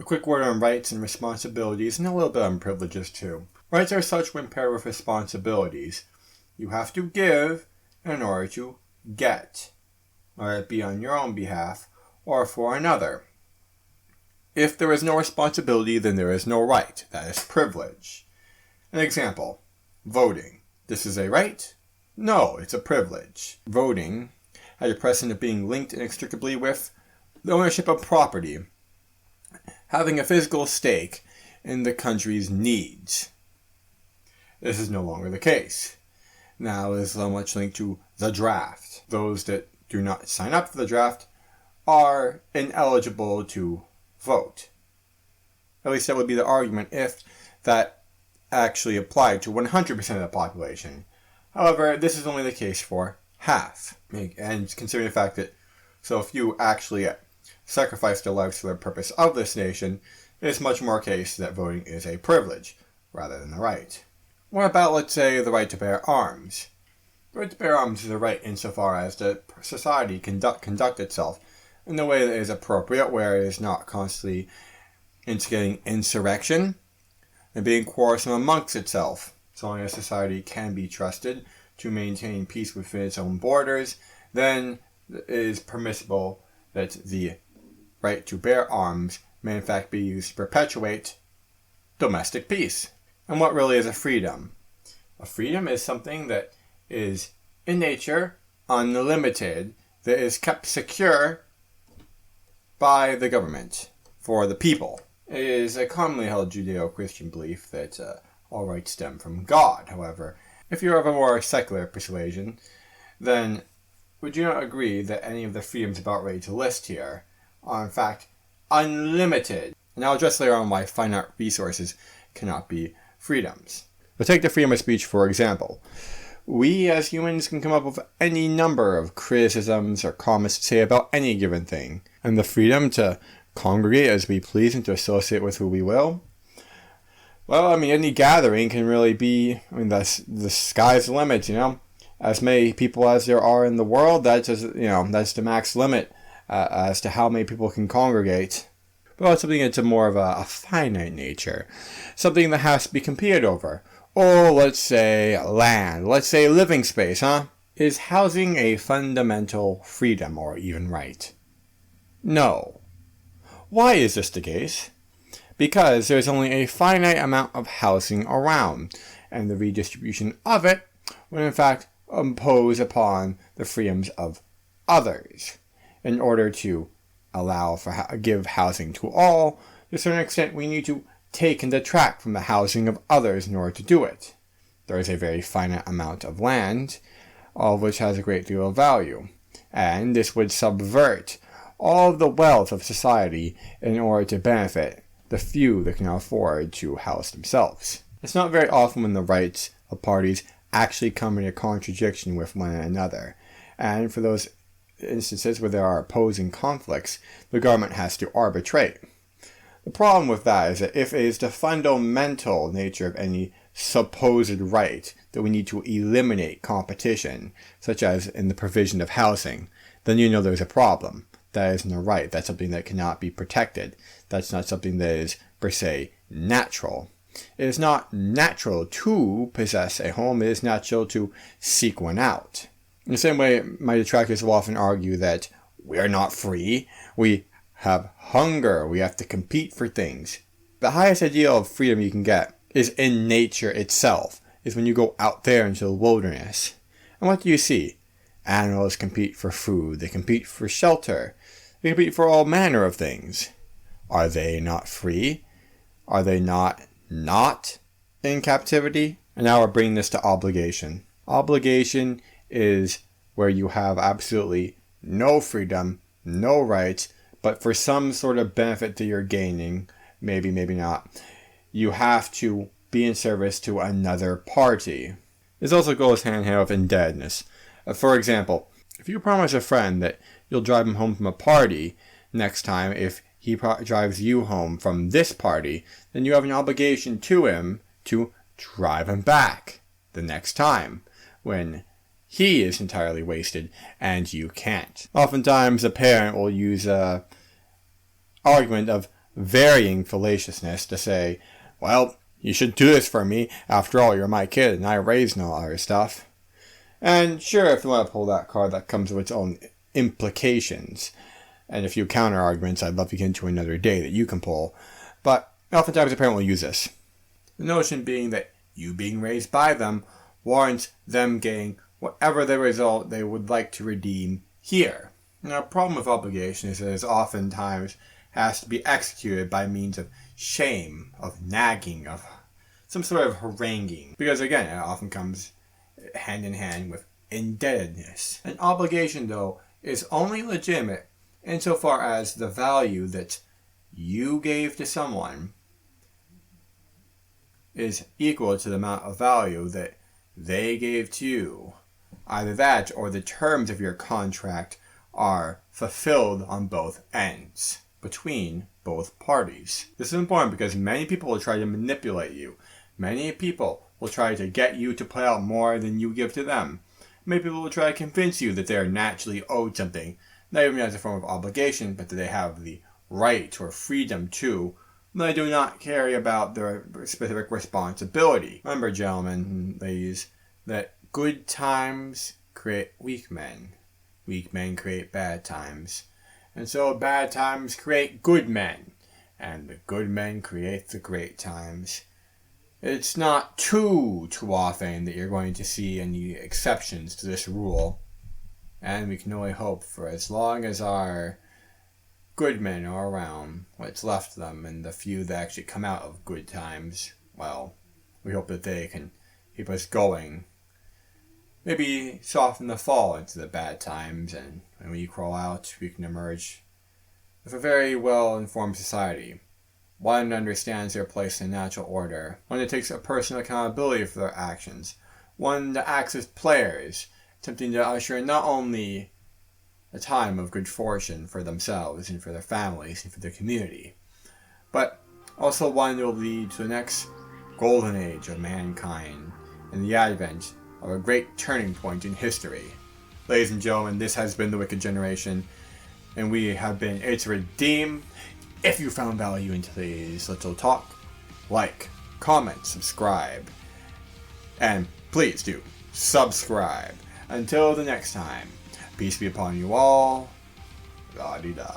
quick word on rights and responsibilities, and a little bit on privileges too. Rights are such when paired with responsibilities. You have to give in order to get, whether it be on your own behalf or for another. If there is no responsibility, then there is no right. That is privilege. An example, voting. This is a right? No, it's a privilege. Voting has a precedent of being linked inextricably with the ownership of property, having a physical stake in the country's needs. This is no longer the case. Now it is so much linked to the draft. Those that do not sign up for the draft are ineligible to vote. At least that would be the argument if that actually applied to 100% of the population. However, this is only the case for half. And considering the fact that so few actually sacrifice their lives for the purpose of this nation, it is much more case that voting is a privilege rather than a right. What about, let's say, the right to bear arms? The right to bear arms is a right insofar as the society conduct itself in the way that is appropriate, where it is not constantly instigating insurrection and being quarrelsome amongst itself. So long as society can be trusted to maintain peace within its own borders, then it is permissible that the right to bear arms may in fact be used to perpetuate domestic peace. And what really is a freedom? A freedom is something that is in nature unlimited, that is kept secure by the government for the people. It is a commonly held Judeo-Christian belief that all rights stem from God. However, if you're of a more secular persuasion, then would you not agree that any of the freedoms about ready to list here are in fact unlimited? And I'll address later on why finite resources cannot be freedoms. But take the freedom of speech for example. We as humans can come up with any number of criticisms or comments to say about any given thing. And the freedom to congregate as we please and to associate with who we will. Well, any gathering can really be, the sky's the limit, As many people as there are in the world, that's the max limit as to how many people can congregate. But it's something that's more of a finite nature. Something that has to be competed over. Or let's say land. Let's say living space, Is housing a fundamental freedom or even right? No. Why is this the case? Because there's only a finite amount of housing around, and the redistribution of it would in fact impose upon the freedoms of others. In order to allow for give housing to all, to a certain extent we need to take and detract from the housing of others in order to do it. There is a very finite amount of land, all of which has a great deal of value, and this would subvert all of the wealth of society in order to benefit the few that can afford to house themselves. It's not very often when the rights of parties actually come into contradiction with one another, and for those instances where there are opposing conflicts, the government has to arbitrate. The problem with that is that if it is the fundamental nature of any supposed right that we need to eliminate competition, such as in the provision of housing, then there's a problem. That isn't a right. That's something that cannot be protected. That's not something that is, per se, natural. It is not natural to possess a home. It is natural to seek one out. In the same way, my detractors will often argue that we're not free. We have hunger. We have to compete for things. The highest ideal of freedom you can get is in nature itself, is when you go out there into the wilderness. And what do you see? Animals compete for food. They compete for shelter. They compete for all manner of things. Are they not free? Are they not in captivity? And now we're bringing this to obligation. Obligation is where you have absolutely no freedom, no rights, but for some sort of benefit that you're gaining, maybe not, you have to be in service to another party. This also goes hand in hand with indebtedness. For example, if you promise a friend that you'll drive him home from a party next time if he drives you home from this party, then you have an obligation to him to drive him back the next time when he is entirely wasted and you can't. Oftentimes a parent will use a argument of varying fallaciousness to say, well, you should do this for me. After all, you're my kid and I raised no other stuff. And sure, if you want to pull that card, that comes with its own implications. And a few counter arguments I'd love to get into another day that you can pull. But oftentimes a parent will use this. The notion being that you being raised by them warrants them getting whatever the result they would like to redeem here. Now, the problem with obligation is that it oftentimes has to be executed by means of shame, of nagging, of some sort of haranguing. Because again, it often comes hand in hand with indebtedness. An obligation, though, is only legitimate insofar as the value that you gave to someone is equal to the amount of value that they gave to you. Either that or the terms of your contract are fulfilled on both ends, between both parties. This is important because many people will try to manipulate you. Many people will try to get you to pay out more than you give to them. Many people will try to convince you that they are naturally owed something, not even as a form of obligation, but that they have the right or freedom to, but they do not care about their specific responsibility. Remember, gentlemen and ladies, that good times create weak men. Weak men create bad times. And so bad times create good men. And the good men create the great times. It's not too often that you're going to see any exceptions to this rule. And we can only hope for as long as our good men are around, what's left of them, and the few that actually come out of good times, well, we hope that they can keep us going. Maybe soften the fall into the bad times, and when we crawl out, we can emerge with a very well-informed society. One that understands their place in natural order. One that takes a personal accountability for their actions. One that acts as players, attempting to usher in not only a time of good fortune for themselves and for their families and for their community, but also one that will lead to the next golden age of mankind and the advent of a great turning point in history. Ladies and gentlemen, this has been The Wicked Generation, and we have been It's Redeem. If you found value in today's little talk, like, comment, subscribe, and please do subscribe. Until the next time, peace be upon you all. La-di-da.